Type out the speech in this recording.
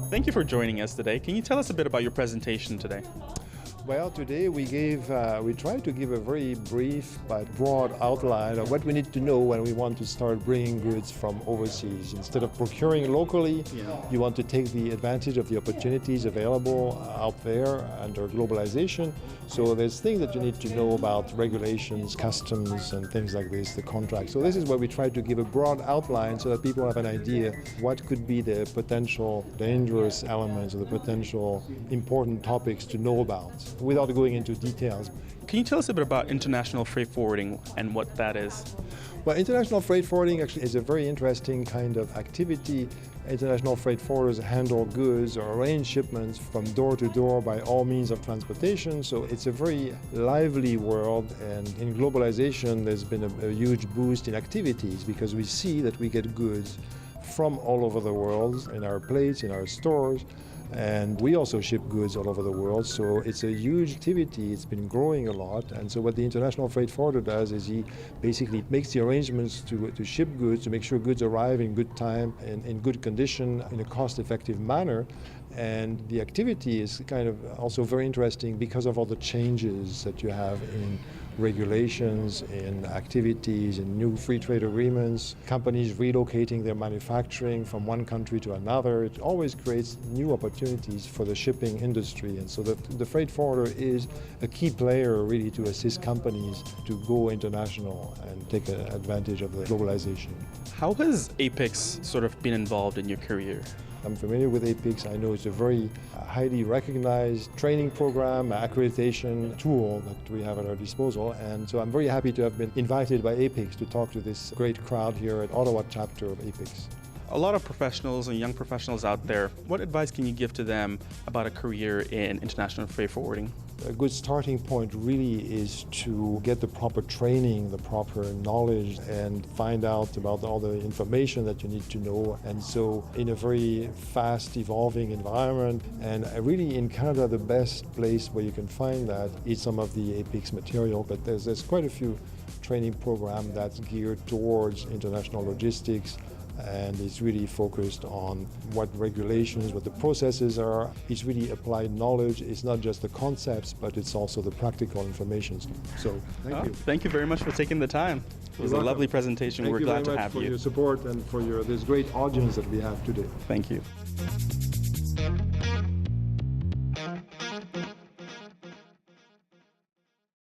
Thank you for joining us today. Can you tell us a bit about your presentation today? Well, today we tried to give a very brief but broad outline of what we need to know when we want to start bringing goods from overseas. Instead of procuring locally, you want to take the advantage of the opportunities available out there under globalization. So there's things that you need to know about regulations, customs, and things like this, the contract. So this is where we try to give a broad outline so that people have an idea what could be the potential dangerous elements or the potential important topics to know about, without going into details. Can you tell us a bit about international freight forwarding and what that is? Well, international freight forwarding actually is a very interesting kind of activity. International freight forwarders handle goods or arrange shipments from door to door by all means of transportation. So it's a very lively world, and in globalization there's been a huge boost in activities because we see that we get goods from all over the world in our plates, in our stores, and we also ship goods all over the world. So it's a huge activity. It's been growing a lot. And so what the international freight forwarder does is he basically makes the arrangements to ship goods, to make sure goods arrive in good time and in good condition in a cost-effective manner. And the activity is kind of also very interesting because of all the changes that you have in regulations, in activities, in new free trade agreements, companies relocating their manufacturing from one country to another. It always creates new opportunities for the shipping industry. And so the freight forwarder is a key player really to assist companies to go international and take advantage of the globalization. How has APICS sort of been involved in your career? I'm familiar with APICS. I know it's a very highly recognized training program, accreditation tool that we have at our disposal. And so I'm very happy to have been invited by APICS to talk to this great crowd here at Ottawa chapter of APICS. A lot of professionals and young professionals out there, what advice can you give to them about a career in international freight forwarding? A good starting point really is to get the proper training, the proper knowledge, and find out about all the information that you need to know. And so in a very fast evolving environment, and really in Canada, the best place where you can find that is some of the APICS material, but there's quite a few training programs that's geared towards international logistics, and it's really focused on what regulations, what the processes are. It's really applied knowledge. It's not just the concepts, but it's also the practical information. So thank you. Thank you very much for taking the time. It was a lovely presentation. We're glad to have you. Thank you very much for your support and for this great audience that we have today. Thank you.